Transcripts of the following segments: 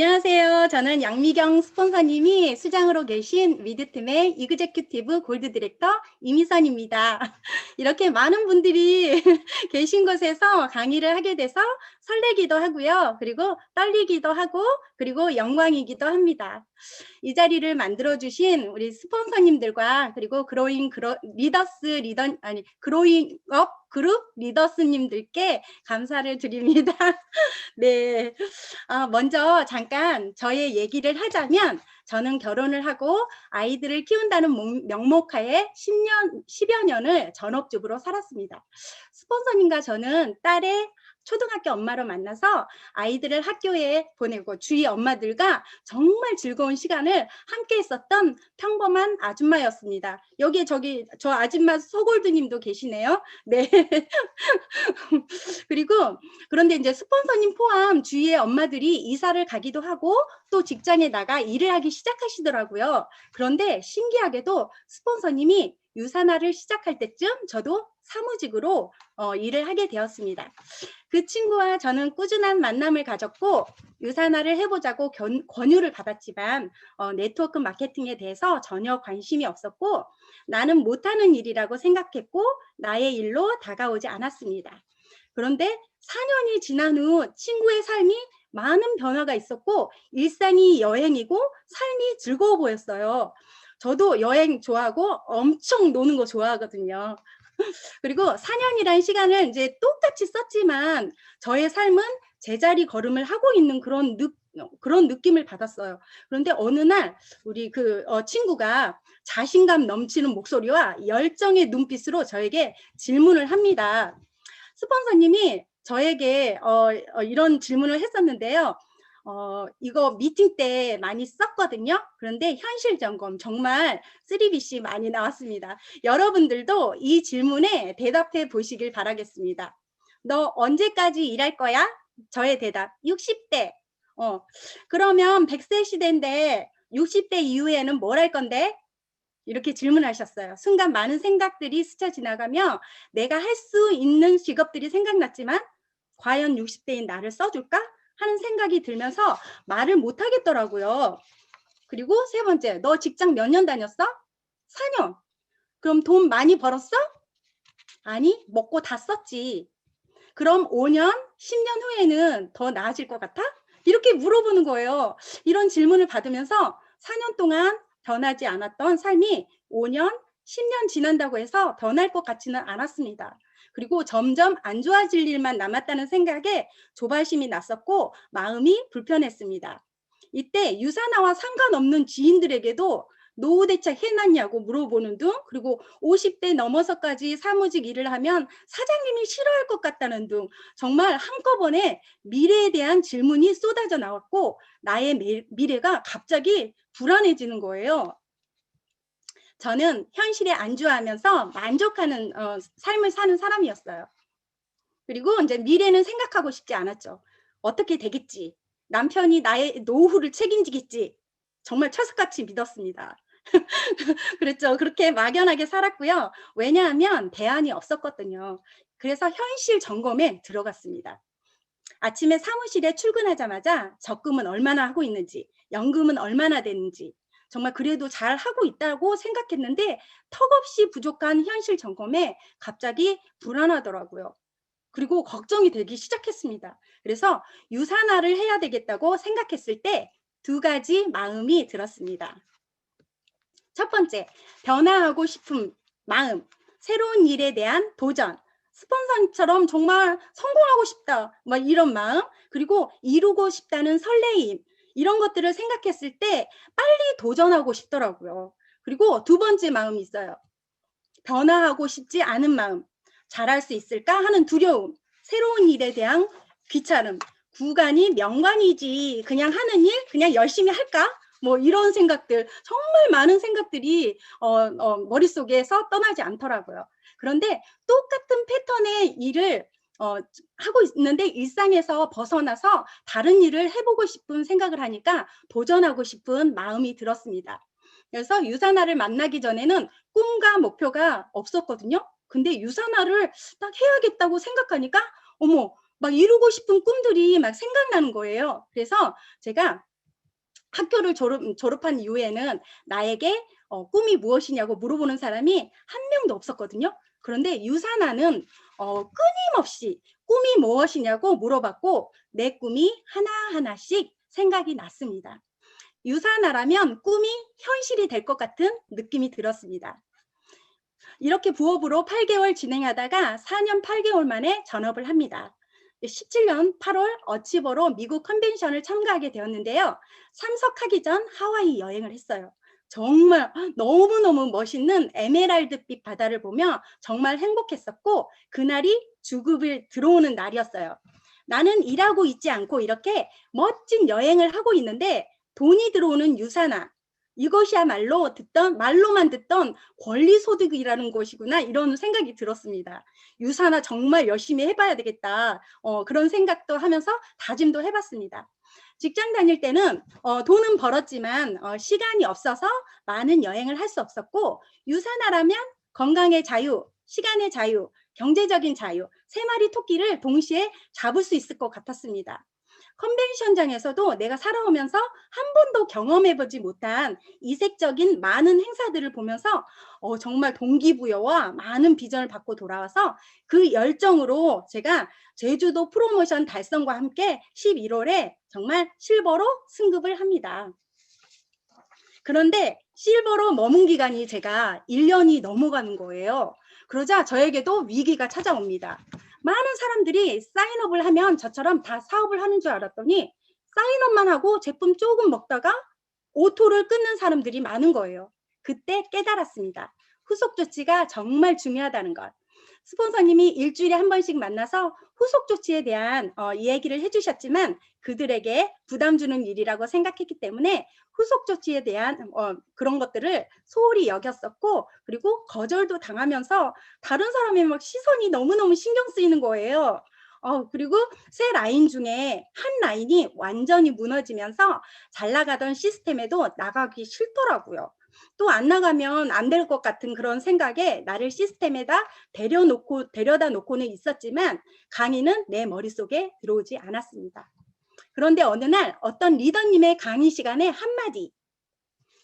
안녕하세요. 저는 양미경 스폰서님이 수장으로 계신 위드팀의 이그제큐티브 골드 디렉터 이미선입니다. 이렇게 많은 분들이 계신 곳에서 강의를 하게 돼서 설레기도 하고요. 그리고 떨리기도 하고 그리고 영광이기도 합니다. 이 자리를 만들어주신 우리 스폰서님들과 그리고 그로잉업 그룹 리더스님들께 감사를 드립니다. 네. 먼저 잠깐 저의 얘기를 하자면 저는 결혼을 하고 아이들을 키운다는 명목하에 10여 년을 전업주부로 살았습니다. 스폰서님과 저는 딸의 초등학교 엄마로 만나서 아이들을 학교에 보내고 주위 엄마들과 정말 즐거운 시간을 함께 했었던 평범한 아줌마였습니다. 여기 저 아줌마 소골드님도 계시네요. 네. 그리고 그런데 이제 스폰서님 포함 주위의 엄마들이 이사를 가기도 하고 또 직장에 나가 일을 하기 시작하시더라고요. 그런데 신기하게도 스폰서님이 유산화를 시작할 때쯤 저도 사무직으로 일을 하게 되었습니다. 그 친구와 저는 꾸준한 만남을 가졌고 유산화를 해보자고 권유를 받았지만 네트워크 마케팅에 대해서 전혀 관심이 없었고 나는 못하는 일이라고 생각했고 나의 일로 다가오지 않았습니다. 그런데 4년이 지난 후 친구의 삶이 많은 변화가 있었고 일상이 여행이고 삶이 즐거워 보였어요. 저도 여행 좋아하고 엄청 노는 거 좋아하거든요. 그리고 4년이라는 시간을 이제 똑같이 썼지만 저의 삶은 제자리 걸음을 하고 있는 그런 느낌을 받았어요. 그런데 어느 날 우리 친구가 자신감 넘치는 목소리와 열정의 눈빛으로 저에게 질문을 합니다. 스폰서님이 저에게 이런 질문을 했었는데요. 이거 미팅 때 많이 썼거든요. 그런데 현실 점검 정말 3BC 많이 나왔습니다. 여러분들도 이 질문에 대답해 보시길 바라겠습니다. 너 언제까지 일할 거야? 저의 대답 60대. 그러면 100세 시대인데 60대 이후에는 뭘 할 건데? 이렇게 질문하셨어요. 순간 많은 생각들이 스쳐 지나가며 내가 할 수 있는 직업들이 생각났지만 과연 60대인 나를 써줄까? 하는 생각이 들면서 말을 못 하겠더라고요. 그리고 세 번째, 너 직장 몇 년 다녔어? 4년. 그럼 돈 많이 벌었어? 아니, 먹고 다 썼지. 그럼 5년, 10년 후에는 더 나아질 것 같아? 이렇게 물어보는 거예요. 이런 질문을 받으면서 4년 동안 변하지 않았던 삶이 5년, 10년 지난다고 해서 변할 것 같지는 않았습니다. 그리고 점점 안 좋아질 일만 남았다는 생각에 조바심이 났었고 마음이 불편했습니다. 이때 유산화와 상관없는 지인들에게도 노후 대책 해놨냐고 물어보는 등 그리고 50대 넘어서까지 사무직 일을 하면 사장님이 싫어할 것 같다는 등 정말 한꺼번에 미래에 대한 질문이 쏟아져 나왔고 나의 미래가 갑자기 불안해지는 거예요. 저는 현실에 안주하면서 만족하는 삶을 사는 사람이었어요. 그리고 이제 미래는 생각하고 싶지 않았죠. 어떻게 되겠지? 남편이 나의 노후를 책임지겠지? 정말 철석같이 믿었습니다. 그랬죠. 그렇게 막연하게 살았고요. 왜냐하면 대안이 없었거든요. 그래서 현실 점검에 들어갔습니다. 아침에 사무실에 출근하자마자 적금은 얼마나 하고 있는지, 연금은 얼마나 되는지, 정말 그래도 잘 하고 있다고 생각했는데 턱없이 부족한 현실 점검에 갑자기 불안하더라고요. 그리고 걱정이 되기 시작했습니다. 그래서 유산화를 해야 되겠다고 생각했을 때 두 가지 마음이 들었습니다. 첫 번째, 변화하고 싶은 마음, 새로운 일에 대한 도전, 스폰서처럼 정말 성공하고 싶다, 막 이런 마음, 그리고 이루고 싶다는 설레임, 이런 것들을 생각했을 때 빨리 도전하고 싶더라고요. 그리고 두 번째 마음이 있어요. 변화하고 싶지 않은 마음, 잘할 수 있을까 하는 두려움, 새로운 일에 대한 귀찮음, 구간이 명관이지 그냥 하는 일, 그냥 열심히 할까? 뭐 이런 생각들, 정말 많은 생각들이 머릿속에서 떠나지 않더라고요. 그런데 똑같은 패턴의 일을 하고 있는데 일상에서 벗어나서 다른 일을 해보고 싶은 생각을 하니까 도전하고 싶은 마음이 들었습니다. 그래서 유산화를 만나기 전에는 꿈과 목표가 없었거든요. 근데 유산화를 딱 해야겠다고 생각하니까 어머 막 이루고 싶은 꿈들이 막 생각나는 거예요. 그래서 제가 학교를 졸업한 이후에는 나에게 꿈이 무엇이냐고 물어보는 사람이 한 명도 없었거든요. 그런데 유사나는 끊임없이 꿈이 무엇이냐고 물어봤고 내 꿈이 하나하나씩 생각이 났습니다. 유사나라면 꿈이 현실이 될 것 같은 느낌이 들었습니다. 이렇게 부업으로 8개월 진행하다가 4년 8개월 만에 전업을 합니다. 17년 8월 어치버로 미국 컨벤션을 참가하게 되었는데요. 참석하기 전 하와이 여행을 했어요. 정말 너무너무 멋있는 에메랄드빛 바다를 보며 정말 행복했었고 그날이 주급을 들어오는 날이었어요. 나는 일하고 있지 않고 이렇게 멋진 여행을 하고 있는데 돈이 들어오는 유산화, 이것이야말로 말로만 듣던 권리소득이라는 것이구나 이런 생각이 들었습니다. 유산화 정말 열심히 해봐야 되겠다. 그런 생각도 하면서 다짐도 해봤습니다. 직장 다닐 때는 돈은 벌었지만 시간이 없어서 많은 여행을 할 수 없었고 유산화라면 건강의 자유, 시간의 자유, 경제적인 자유, 3마리 토끼를 동시에 잡을 수 있을 것 같았습니다. 컨벤션장에서도 내가 살아오면서 한 번도 경험해보지 못한 이색적인 많은 행사들을 보면서 정말 동기부여와 많은 비전을 받고 돌아와서 그 열정으로 제가 제주도 프로모션 달성과 함께 11월에 정말 실버로 승급을 합니다. 그런데 실버로 머문 기간이 제가 1년이 넘어가는 거예요. 그러자 저에게도 위기가 찾아옵니다. 많은 사람들이 사인업을 하면 저처럼 다 사업을 하는 줄 알았더니 사인업만 하고 제품 조금 먹다가 오토를 끊는 사람들이 많은 거예요. 그때 깨달았습니다. 후속 조치가 정말 중요하다는 것. 스폰서님이 일주일에 한 번씩 만나서 후속 조치에 대한 이야기를 해주셨지만 그들에게 부담 주는 일이라고 생각했기 때문에 후속 조치에 대한 그런 것들을 소홀히 여겼었고 그리고 거절도 당하면서 다른 사람의 막 시선이 너무너무 신경 쓰이는 거예요. 그리고 새 라인 중에 한 라인이 완전히 무너지면서 잘 나가던 시스템에도 나가기 싫더라고요. 또 안 나가면 안 될 것 같은 그런 생각에 나를 시스템에다 데려다 놓고는 있었지만 강의는 내 머릿속에 들어오지 않았습니다. 그런데 어느 날 어떤 리더님의 강의 시간에 한마디,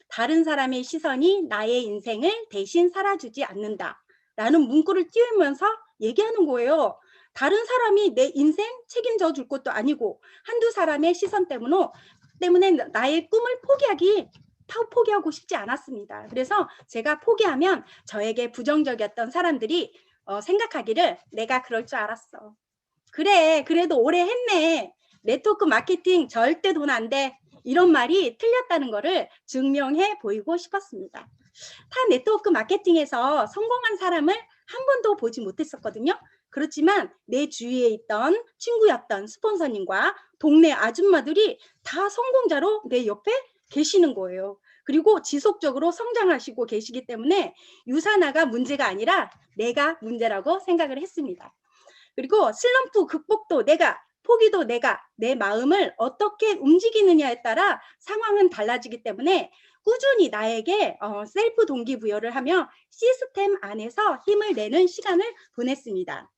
다른 사람의 시선이 나의 인생을 대신 살아주지 않는다 라는 문구를 띄우면서 얘기하는 거예요. 다른 사람이 내 인생 책임져 줄 것도 아니고 한두 사람의 시선 때문에 나의 꿈을 포기하고 싶지 않았습니다. 그래서 제가 포기하면 저에게 부정적이었던 사람들이 생각하기를 내가 그럴 줄 알았어. 그래, 그래도 오래 했네. 네트워크 마케팅 절대 돈 안 돼. 이런 말이 틀렸다는 거를 증명해 보이고 싶었습니다. 타 네트워크 마케팅에서 성공한 사람을 한 번도 보지 못했었거든요. 그렇지만 내 주위에 있던 친구였던 스폰서님과 동네 아줌마들이 다 성공자로 내 옆에 계시는 거예요. 그리고 지속적으로 성장하시고 계시기 때문에 유산화가 문제가 아니라 내가 문제라고 생각을 했습니다. 그리고 슬럼프 극복도 내가, 포기도 내가, 내 마음을 어떻게 움직이느냐에 따라 상황은 달라지기 때문에 꾸준히 나에게 셀프 동기부여를 하며 시스템 안에서 힘을 내는 시간을 보냈습니다.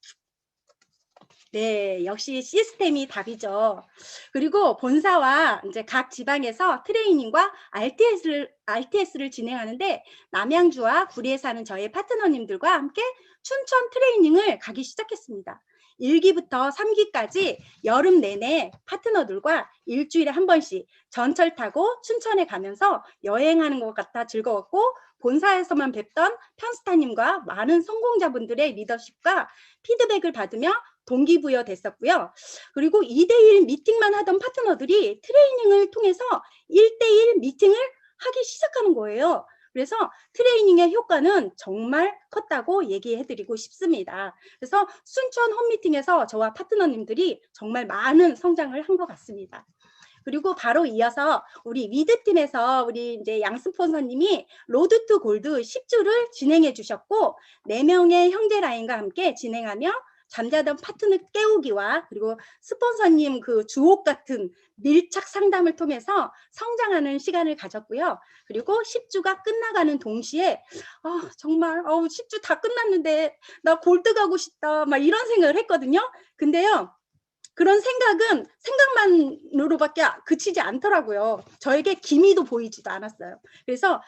네, 역시 시스템이 답이죠. 그리고 본사와 이제 각 지방에서 트레이닝과 RTS를 진행하는데 남양주와 구리에 사는 저의 파트너님들과 함께 춘천 트레이닝을 가기 시작했습니다. 1기부터 3기까지 여름 내내 파트너들과 일주일에 한 번씩 전철 타고 춘천에 가면서 여행하는 것 같아 즐거웠고 본사에서만 뵙던 편스타님과 많은 성공자분들의 리더십과 피드백을 받으며 동기부여 됐었고요. 그리고 2대1 미팅만 하던 파트너들이 트레이닝을 통해서 1대1 미팅을 하기 시작하는 거예요. 그래서 트레이닝의 효과는 정말 컸다고 얘기해드리고 싶습니다. 그래서 순천 홈미팅에서 저와 파트너님들이 정말 많은 성장을 한 것 같습니다. 그리고 바로 이어서 우리 위드팀에서 우리 이제 양 스폰서님이 로드 투 골드 10주를 진행해 주셨고 4명의 형제 라인과 함께 진행하며 잠자던 파트너 깨우기와 그리고 스폰서님 그 주옥 같은 밀착 상담을 통해서 성장하는 시간을 가졌고요. 그리고 10주가 끝나가는 동시에 정말 10주 다 끝났는데 나 골드 가고 싶다 막 이런 생각을 했거든요. 근데요. 그런 생각은 생각만으로밖에 그치지 않더라고요. 저에게 기미도 보이지도 않았어요. 그래서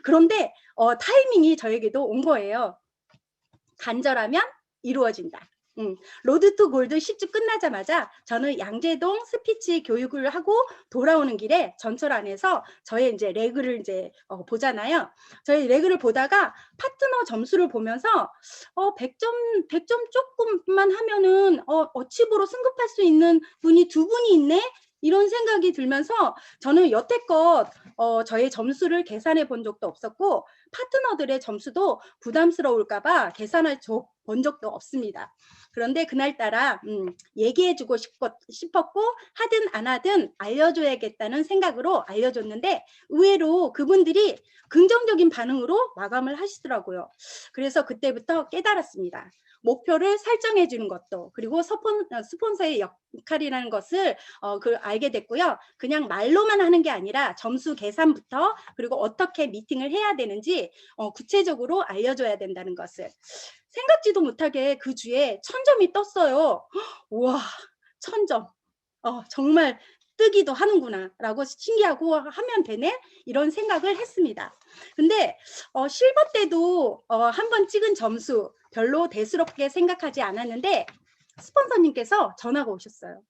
그런데 타이밍이 저에게도 온 거예요. 간절하면 이루어진다. 로드 투 골드 10주 끝나자마자 저는 양재동 스피치 교육을 하고 돌아오는 길에 전철 안에서 저의 이제 레그를 이제 보잖아요. 저희 레그를 보다가 파트너 점수를 보면서 100점 조금만 하면은 어치브로 승급할 수 있는 분이 두 분이 있네. 이런 생각이 들면서 저는 여태껏 저의 점수를 계산해 본 적도 없었고 파트너들의 점수도 부담스러울까봐 계산을 본 적도 없습니다. 그런데 그날따라 얘기해주고 싶었고 하든 안 하든 알려줘야겠다는 생각으로 알려줬는데 의외로 그분들이 긍정적인 반응으로 마감을 하시더라고요. 그래서 그때부터 깨달았습니다. 목표를 설정해 주는 것도 그리고 스폰서의 역할이라는 것을 알게 됐고요. 그냥 말로만 하는 게 아니라 점수 계산부터 그리고 어떻게 미팅을 해야 되는지 구체적으로 알려줘야 된다는 것을 생각지도 못하게 그 주에 1000점이 떴어요. 우와 1000점 정말 뜨기도 하는구나 라고 신기하고 하면 되네 이런 생각을 했습니다. 근데 실버 때도 한번 찍은 점수 별로 대수롭게 생각하지 않았는데 스폰서님께서 전화가 오셨어요.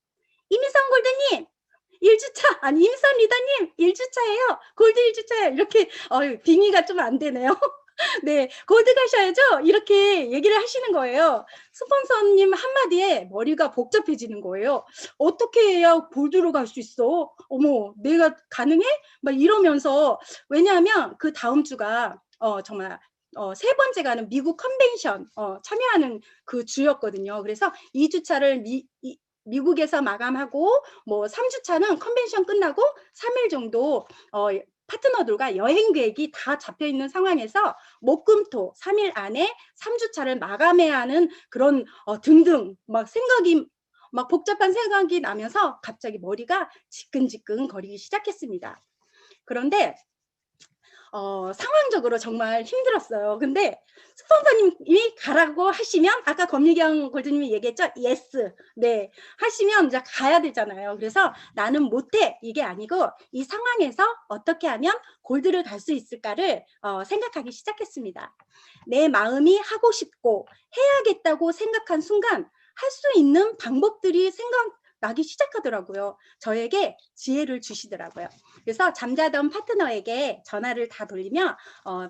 이미선 골드님 1주차 아니 이미선 리더님 1주차예요. 골드 1주차예요. 이렇게 빙의가 좀 안 되네요. 네, 골드 가셔야죠. 이렇게 얘기를 하시는 거예요. 스폰서님 한마디에 머리가 복잡해지는 거예요. 어떻게 해야 골드로 갈 수 있어? 어머, 내가 가능해? 막 이러면서 왜냐하면 그 다음 주가 정말 세 번째 가는 미국 컨벤션 참여하는 그 주였거든요. 그래서 2주차를 미국에서 마감하고 뭐 3주차는 컨벤션 끝나고 3일 정도 파트너들과 여행 계획이 다 잡혀 있는 상황에서 목금토 3일 안에 3주차를 마감해야 하는 그런 등등 막 생각이 막 복잡한 생각이 나면서 갑자기 머리가 지끈지끈 거리기 시작했습니다. 그런데 상황적으로 정말 힘들었어요. 근데 스폰서님이 가라고 하시면 아까 검리경 골드님이 얘기했죠. 예스. 네. 하시면 이제 가야 되잖아요. 그래서 나는 못해. 이게 아니고 이 상황에서 어떻게 하면 골드를 갈 수 있을까를 생각하기 시작했습니다. 내 마음이 하고 싶고 해야겠다고 생각한 순간 할 수 있는 방법들이 생각나기 시작하더라고요. 저에게 지혜를 주시더라고요. 그래서 잠자던 파트너에게 전화를 다 돌리며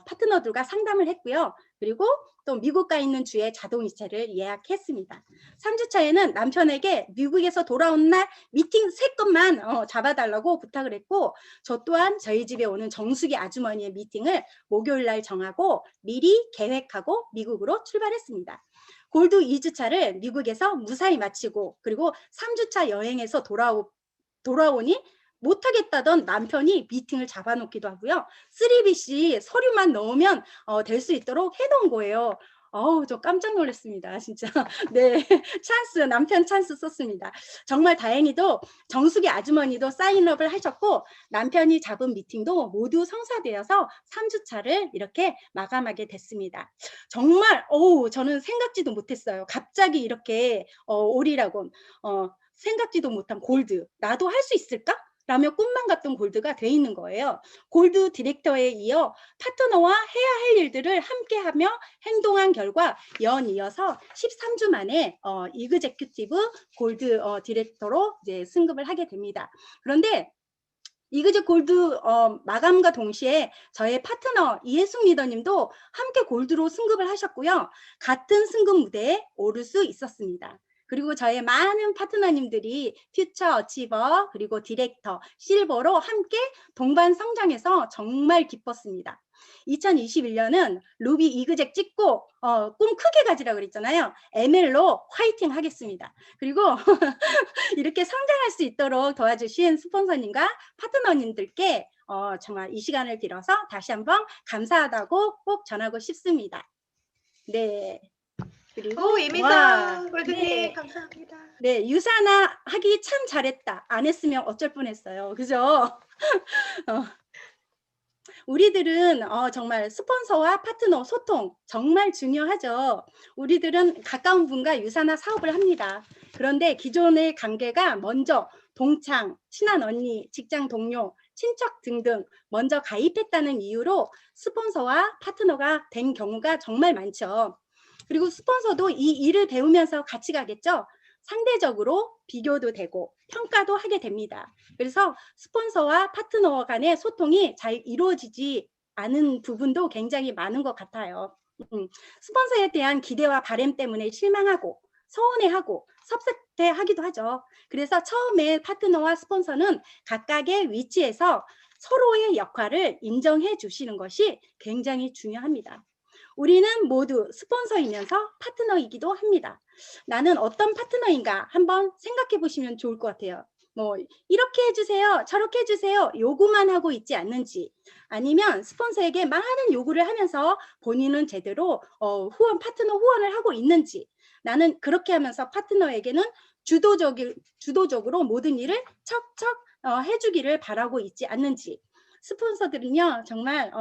파트너들과 상담을 했고요. 그리고 또 미국 가 있는 주에 자동이체를 예약했습니다. 3주차에는 남편에게 미국에서 돌아온 날 미팅 3건만 잡아달라고 부탁을 했고 저 또한 저희 집에 오는 정수기 아주머니의 미팅을 목요일 날 정하고 미리 계획하고 미국으로 출발했습니다. 골드 2주차를 미국에서 무사히 마치고 그리고 3주차 여행에서 돌아오니 못하겠다던 남편이 미팅을 잡아놓기도 하고요. 3BC 서류만 넣으면 될 수 있도록 해놓은 거예요. 저 깜짝 놀랐습니다. 진짜. 네. 남편 찬스 썼습니다. 정말 다행히도 정수기 아주머니도 사인업을 하셨고 남편이 잡은 미팅도 모두 성사되어서 3주차를 이렇게 마감하게 됐습니다. 정말, 저는 생각지도 못했어요. 갑자기 이렇게 오리라고 생각지도 못한 골드. 나도 할 수 있을까? 라며 꿈만 같던 골드가 돼 있는 거예요. 골드 디렉터에 이어 파트너와 해야 할 일들을 함께하며 행동한 결과 연이어서 13주 만에 이그제큐티브 골드 디렉터로 이제 승급을 하게 됩니다. 그런데 이그제 골드 마감과 동시에 저의 파트너 이혜숙 리더님도 함께 골드로 승급을 하셨고요. 같은 승급 무대에 오를 수 있었습니다. 그리고 저의 많은 파트너님들이 퓨처 어치버 그리고 디렉터 실버로 함께 동반 성장해서 정말 기뻤습니다. 2021년은 루비 이그젝 찍고 꿈 크게 가지라고 그랬잖아요. ML로 화이팅 하겠습니다. 그리고 이렇게 성장할 수 있도록 도와주신 스폰서님과 파트너님들께 정말 이 시간을 빌어서 다시 한번 감사하다고 꼭 전하고 싶습니다. 네. 그리고 이미선 골드님 네. 감사합니다. 네, 유산아 하기 참 잘했다. 안 했으면 어쩔 뻔했어요. 그죠? 우리들은 정말 스폰서와 파트너 소통 정말 중요하죠. 우리들은 가까운 분과 유산화 사업을 합니다. 그런데 기존의 관계가 먼저 동창, 친한 언니, 직장 동료, 친척 등등 먼저 가입했다는 이유로 스폰서와 파트너가 된 경우가 정말 많죠. 그리고 스폰서도 이 일을 배우면서 같이 가겠죠. 상대적으로 비교도 되고 평가도 하게 됩니다. 그래서 스폰서와 파트너 간의 소통이 잘 이루어지지 않은 부분도 굉장히 많은 것 같아요. 스폰서에 대한 기대와 바람 때문에 실망하고 서운해하고 섭섭해하기도 하죠. 그래서 처음에 파트너와 스폰서는 각각의 위치에서 서로의 역할을 인정해 주시는 것이 굉장히 중요합니다. 우리는 모두 스폰서이면서 파트너이기도 합니다. 나는 어떤 파트너인가 한번 생각해 보시면 좋을 것 같아요. 뭐 이렇게 해주세요, 저렇게 해주세요 요구만 하고 있지 않는지, 아니면 스폰서에게 많은 요구를 하면서 본인은 제대로 파트너 후원을 하고 있는지, 나는 그렇게 하면서 파트너에게는 주도적으로 모든 일을 척척 해주기를 바라고 있지 않는지. 스폰서들은요 정말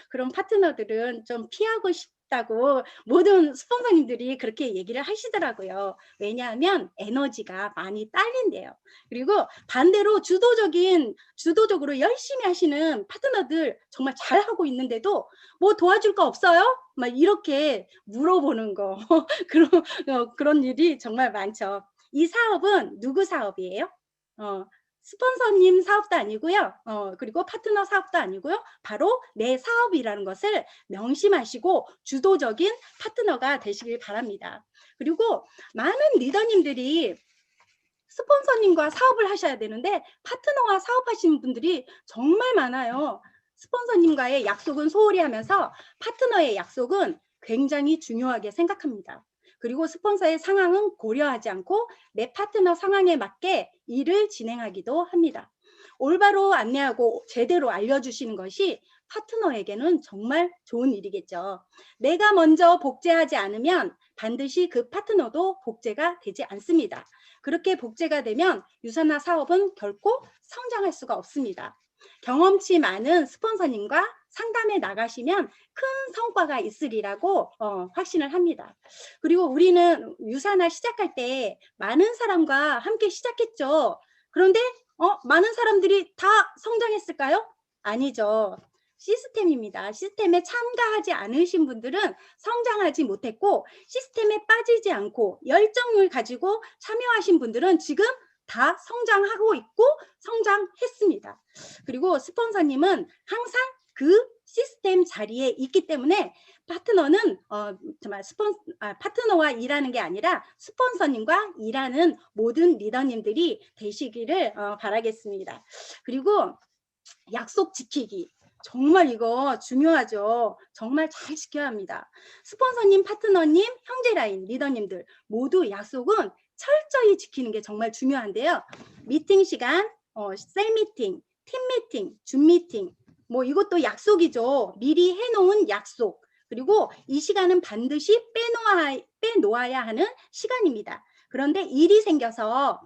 그런 파트너들은 좀 피하고 싶다고 모든 스폰서님들이 그렇게 얘기를 하시더라고요. 왜냐하면 에너지가 많이 딸린대요. 그리고 반대로 주도적으로 열심히 하시는 파트너들 정말 잘하고 있는데도 뭐 도와줄 거 없어요? 막 이렇게 물어보는 거 그런 일이 정말 많죠. 이 사업은 누구 사업이에요? 스폰서님 사업도 아니고요. 그리고 파트너 사업도 아니고요. 바로 내 사업이라는 것을 명심하시고 주도적인 파트너가 되시길 바랍니다. 그리고 많은 리더님들이 스폰서님과 사업을 하셔야 되는데 파트너와 사업하시는 분들이 정말 많아요. 스폰서님과의 약속은 소홀히 하면서 파트너의 약속은 굉장히 중요하게 생각합니다. 그리고 스폰서의 상황은 고려하지 않고 내 파트너 상황에 맞게 일을 진행하기도 합니다. 올바로 안내하고 제대로 알려주시는 것이 파트너에게는 정말 좋은 일이겠죠. 내가 먼저 복제하지 않으면 반드시 그 파트너도 복제가 되지 않습니다. 그렇게 복제가 되면 유사나 사업은 결코 성장할 수가 없습니다. 경험치 많은 스폰서님과 상담에 나가시면 큰 성과가 있으리라고 확신을 합니다. 그리고 우리는 유사나 시작할 때 많은 사람과 함께 시작했죠. 그런데 많은 사람들이 다 성장했을까요? 아니죠. 시스템입니다. 시스템에 참가하지 않으신 분들은 성장하지 못했고, 시스템에 빠지지 않고 열정을 가지고 참여하신 분들은 지금 다 성장하고 있고 성장했습니다. 그리고 스폰서님은 항상 그 시스템 자리에 있기 때문에 파트너는 정말 파트너와 일하는 게 아니라 스폰서님과 일하는 모든 리더님들이 되시기를 바라겠습니다. 그리고 약속 지키기. 정말 이거 중요하죠. 정말 잘 지켜야 합니다. 스폰서님, 파트너님, 형제라인, 리더님들 모두 약속은 철저히 지키는 게 정말 중요한데요. 미팅 시간, 셀 미팅, 팀 미팅, 줌 미팅, 뭐 이것도 약속이죠. 미리 해놓은 약속. 그리고 이 시간은 반드시 빼놓아야 하는 시간입니다. 그런데 일이 생겨서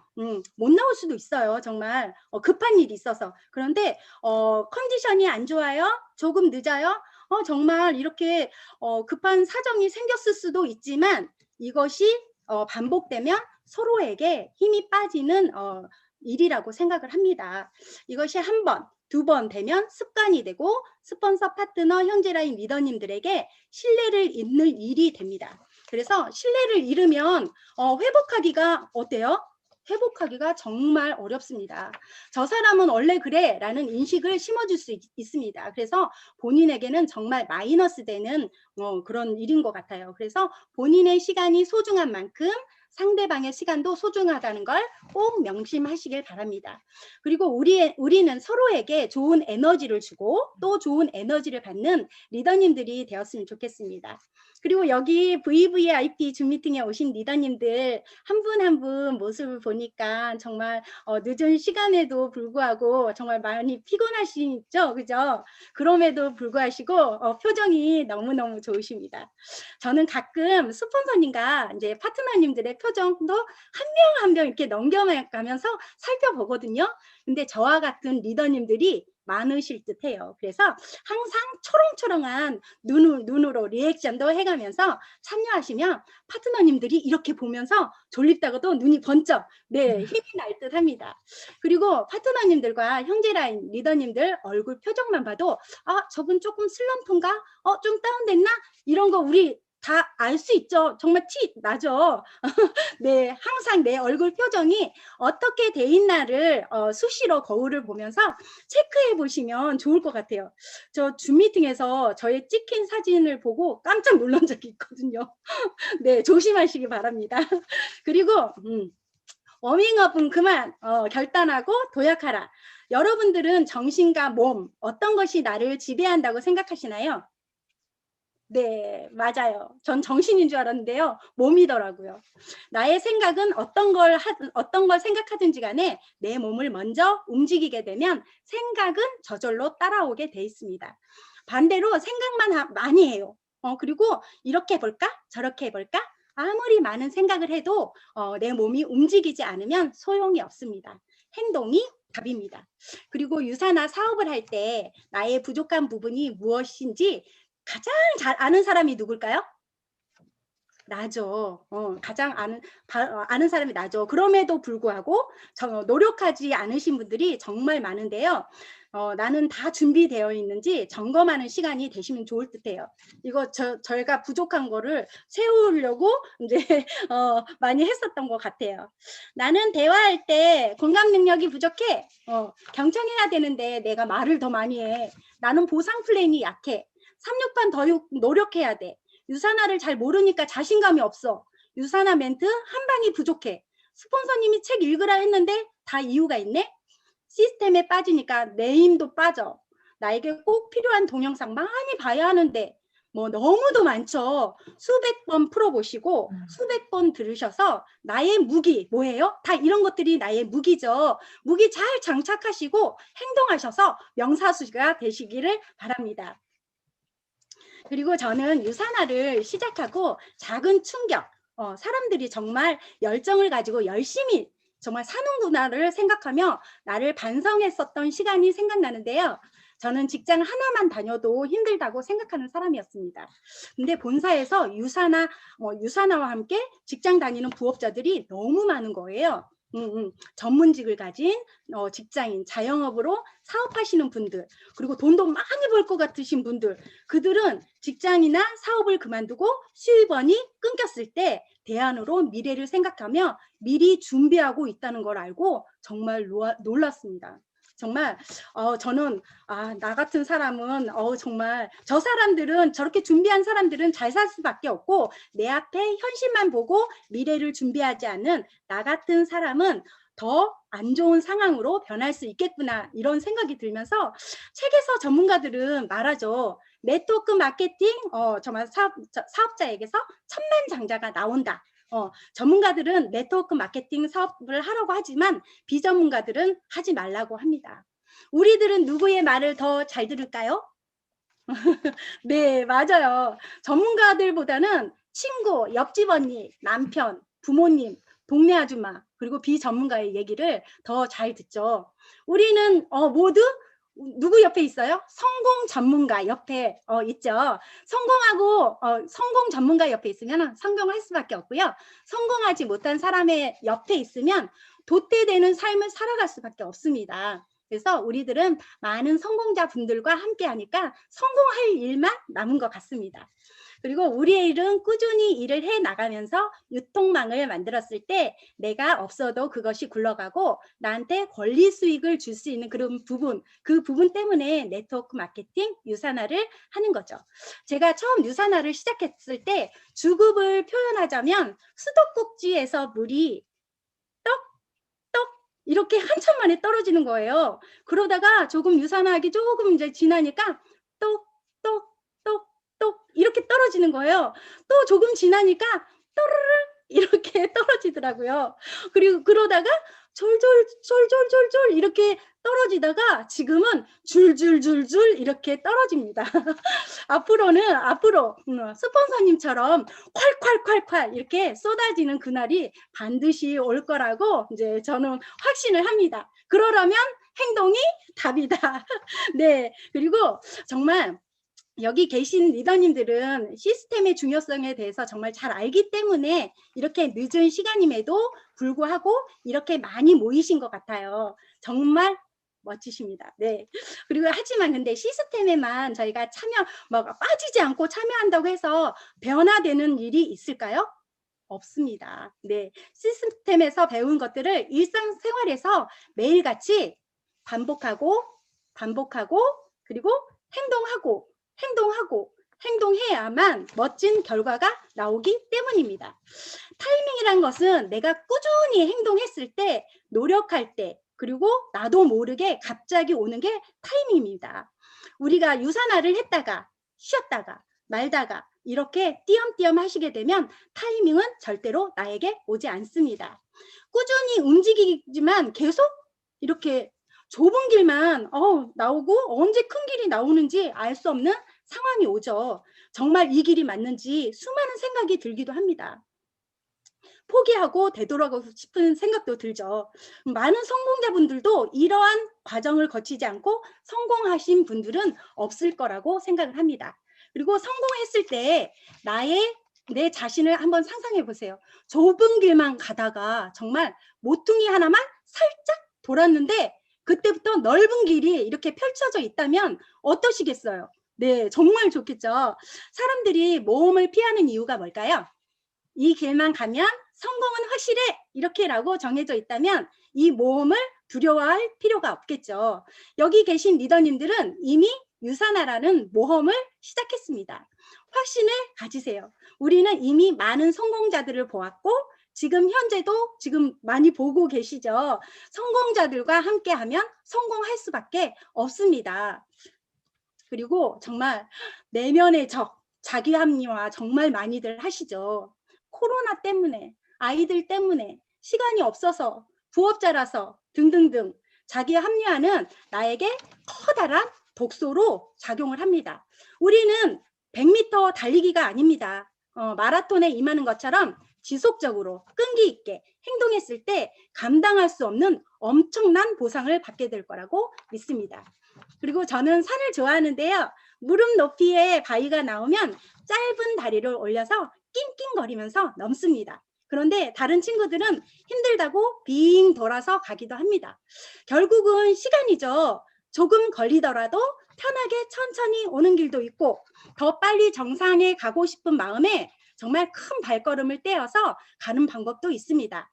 못 나올 수도 있어요. 정말 급한 일이 있어서. 그런데 컨디션이 안 좋아요? 조금 늦어요? 정말 이렇게 급한 사정이 생겼을 수도 있지만 이것이 반복되면 서로에게 힘이 빠지는 일이라고 생각을 합니다. 이것이 한 번, 두 번 되면 습관이 되고 스폰서, 파트너, 형제라인 리더님들에게 신뢰를 잃는 일이 됩니다. 그래서 신뢰를 잃으면 회복하기가 어때요? 회복하기가 정말 어렵습니다. 저 사람은 원래 그래 라는 인식을 심어줄 수 있습니다. 그래서 본인에게는 정말 마이너스 되는 그런 일인 것 같아요. 그래서 본인의 시간이 소중한 만큼 상대방의 시간도 소중하다는 걸 꼭 명심하시길 바랍니다. 그리고 우리는 서로에게 좋은 에너지를 주고 또 좋은 에너지를 받는 리더님들이 되었으면 좋겠습니다. 그리고 여기 VVIP 줌 미팅에 오신 리더님들 한 분 한 분 모습을 보니까 정말 늦은 시간에도 불구하고 정말 많이 피곤하시죠, 그죠? 그럼에도 불구하시고 표정이 너무너무 좋으십니다. 저는 가끔 스폰서님과 이제 파트너님들의 표정도 한 명 한 명 이렇게 넘겨가면서 살펴보거든요. 근데 저와 같은 리더님들이 많으실 듯해요. 그래서 항상 초롱초롱한 눈으로 리액션도 해가면서 참여하시면 파트너님들이 이렇게 보면서 졸립다가도 눈이 번쩍 힘이 날 듯합니다. 그리고 파트너님들과 형제라인 리더님들 얼굴 표정만 봐도 저분 조금 슬럼프인가? 좀 다운됐나? 이런 거 우리 다 알 수 있죠. 정말 티 나죠. 네, 항상 내 얼굴 표정이 어떻게 돼 있나를 수시로 거울을 보면서 체크해 보시면 좋을 것 같아요. 저 줌 미팅에서 저의 찍힌 사진을 보고 깜짝 놀란 적이 있거든요. 네, 조심하시기 바랍니다. 그리고 워밍업은 그만 결단하고 도약하라. 여러분들은 정신과 몸 어떤 것이 나를 지배한다고 생각하시나요? 네, 맞아요. 전 정신인 줄 알았는데요. 몸이더라고요. 나의 생각은 어떤 걸 생각하든지 간에 내 몸을 먼저 움직이게 되면 생각은 저절로 따라오게 돼 있습니다. 반대로 생각만 많이 해요. 그리고 이렇게 해볼까? 저렇게 해볼까? 아무리 많은 생각을 해도 내 몸이 움직이지 않으면 소용이 없습니다. 행동이 답입니다. 그리고 유사나 사업을 할 때 나의 부족한 부분이 무엇인지 가장 잘 아는 사람이 누굴까요? 나죠. 가장 아는 사람이 나죠. 그럼에도 불구하고 노력하지 않으신 분들이 정말 많은데요. 나는 다 준비되어 있는지 점검하는 시간이 되시면 좋을 듯해요. 이거 저희가 부족한 거를 세우려고 이제 많이 했었던 것 같아요. 나는 대화할 때 공감 능력이 부족해. 경청해야 되는데 내가 말을 더 많이 해. 나는 보상 플랜이 약해. 3-6판 더 노력해야 돼. 유산화를 잘 모르니까 자신감이 없어. 유산화 멘트 한 방이 부족해. 스폰서님이 책 읽으라 했는데 다 이유가 있네. 시스템에 빠지니까 내 힘도 빠져. 나에게 꼭 필요한 동영상 많이 봐야 하는데 뭐 너무도 많죠. 수백 번 풀어보시고 수백 번 들으셔서 나의 무기 뭐예요? 다 이런 것들이 나의 무기죠. 무기 잘 장착하시고 행동하셔서 명사수가 되시기를 바랍니다. 그리고 저는 유산화를 시작하고 작은 충격, 사람들이 정말 열정을 가지고 열심히 정말 사는구나를 생각하며 나를 반성했었던 시간이 생각나는데요. 저는 직장 하나만 다녀도 힘들다고 생각하는 사람이었습니다. 근데 본사에서 유산화와 함께 직장 다니는 부업자들이 너무 많은 거예요. 전문직을 가진 직장인, 자영업으로 사업하시는 분들, 그리고 돈도 많이 벌 것 같으신 분들, 그들은 직장이나 사업을 그만두고 수입원이 끊겼을 때 대안으로 미래를 생각하며 미리 준비하고 있다는 걸 알고 정말 놀랐습니다. 정말 저는 나 같은 사람은 정말 저 사람들은 저렇게 준비한 사람들은 잘 살 수밖에 없고 내 앞에 현실만 보고 미래를 준비하지 않는 나 같은 사람은 더 안 좋은 상황으로 변할 수 있겠구나 이런 생각이 들면서 책에서 전문가들은 말하죠. 네트워크 마케팅 정말 사업자에게서 천만장자가 나온다. 전문가들은 네트워크 마케팅 사업을 하라고 하지만 비전문가들은 하지 말라고 합니다. 우리들은 누구의 말을 더 잘 들을까요? 네, 맞아요. 전문가들보다는 친구, 옆집 언니, 남편, 부모님, 동네 아줌마, 그리고 비전문가의 얘기를 더 잘 듣죠. 우리는 모두 누구 옆에 있어요? 성공 전문가 옆에 있죠. 성공 전문가 옆에 있으면 성공을 할 수밖에 없고요. 성공하지 못한 사람의 옆에 있으면 도태되는 삶을 살아갈 수밖에 없습니다. 그래서 우리들은 많은 성공자 분들과 함께 하니까 성공할 일만 남은 것 같습니다. 그리고 우리의 일은 꾸준히 일을 해 나가면서 유통망을 만들었을 때 내가 없어도 그것이 굴러가고 나한테 권리 수익을 줄 수 있는 그런 부분, 그 부분 때문에 네트워크 마케팅, 유산화를 하는 거죠. 제가 처음 유산화를 시작했을 때 주급을 표현하자면 수도꼭지에서 물이 떡떡 이렇게 한참 만에 떨어지는 거예요. 그러다가 조금 유산화하기 조금 이제 지나니까 똑똑 이렇게 떨어지는 거예요. 또 조금 지나니까 또르르 이렇게 떨어지더라고요. 그리고 그러다가 졸졸 이렇게 떨어지다가 지금은 줄줄줄줄 이렇게 떨어집니다. 앞으로 스폰서님처럼 콸콸콸콸 이렇게 쏟아지는 그날이 반드시 올 거라고 이제 저는 확신을 합니다. 그러려면 행동이 답이다. 네. 그리고 정말 여기 계신 리더님들은 시스템의 중요성에 대해서 정말 잘 알기 때문에 이렇게 늦은 시간임에도 불구하고 이렇게 많이 모이신 것 같아요. 정말 멋지십니다. 네. 그리고 하지만 근데 시스템에만 저희가 빠지지 않고 참여한다고 해서 변화되는 일이 있을까요? 없습니다. 네. 시스템에서 배운 것들을 일상생활에서 매일같이 반복하고 그리고 행동하고 행동해야만 멋진 결과가 나오기 때문입니다. 타이밍이란 것은 내가 꾸준히 행동했을 때, 노력할 때, 그리고 나도 모르게 갑자기 오는 게 타이밍입니다. 우리가 유산화를 했다가 쉬었다가 말다가 이렇게 띄엄띄엄 하시게 되면 타이밍은 절대로 나에게 오지 않습니다. 꾸준히 움직이지만 계속 이렇게 좁은 길만 나오고 언제 큰 길이 나오는지 알 수 없는 상황이 오죠. 정말 이 길이 맞는지 수많은 생각이 들기도 합니다. 포기하고 되돌아가고 싶은 생각도 들죠. 많은 성공자분들도 이러한 과정을 거치지 않고 성공하신 분들은 없을 거라고 생각을 합니다. 그리고 성공했을 때 내 자신을 한번 상상해 보세요. 좁은 길만 가다가 정말 모퉁이 하나만 살짝 돌았는데 그때부터 넓은 길이 이렇게 펼쳐져 있다면 어떠시겠어요? 네, 정말 좋겠죠. 사람들이 모험을 피하는 이유가 뭘까요? 이 길만 가면 성공은 확실해 이렇게라고 정해져 있다면 이 모험을 두려워할 필요가 없겠죠. 여기 계신 리더님들은 이미 유산화라는 모험을 시작했습니다. 확신을 가지세요. 우리는 이미 많은 성공자들을 보았고 지금 현재도 지금 많이 보고 계시죠. 성공자들과 함께하면 성공할 수밖에 없습니다. 그리고 정말 내면의 적, 자기 합리화 정말 많이들 하시죠. 코로나 때문에, 아이들 때문에, 시간이 없어서, 부업자라서 등등등 자기 합리화는 나에게 커다란 독소로 작용을 합니다. 우리는 100m 달리기가 아닙니다. 마라톤에 임하는 것처럼 지속적으로 끈기 있게 행동했을 때 감당할 수 없는 엄청난 보상을 받게 될 거라고 믿습니다. 그리고 저는 산을 좋아하는데요. 무릎 높이에 바위가 나오면 짧은 다리를 올려서 낑낑거리면서 넘습니다. 그런데 다른 친구들은 힘들다고 빙 돌아서 가기도 합니다. 결국은 시간이죠. 조금 걸리더라도 편하게 천천히 오는 길도 있고 더 빨리 정상에 가고 싶은 마음에 정말 큰 발걸음을 떼어서 가는 방법도 있습니다.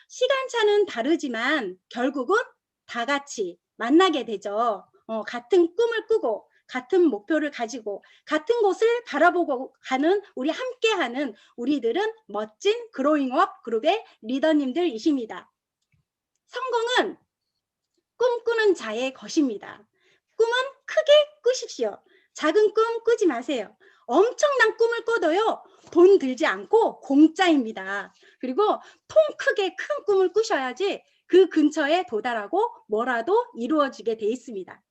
시간차는 다르지만 결국은 다 같이 만나게 되죠. 같은 꿈을 꾸고 같은 목표를 가지고 같은 곳을 바라보고 가는 함께하는 우리들은 멋진 그로잉업 그룹의 리더님들이십니다. 성공은 꿈꾸는 자의 것입니다. 꿈은 크게 꾸십시오. 작은 꿈 꾸지 마세요. 엄청난 꿈을 꿔도요. 돈 들지 않고 공짜입니다. 그리고 통 크게 큰 꿈을 꾸셔야지 그 근처에 도달하고 뭐라도 이루어지게 돼 있습니다.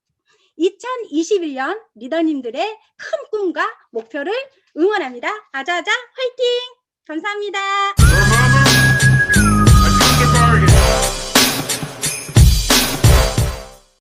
2021년 리더님들의 큰 꿈과 목표를 응원합니다. 아자아자 화이팅! 감사합니다.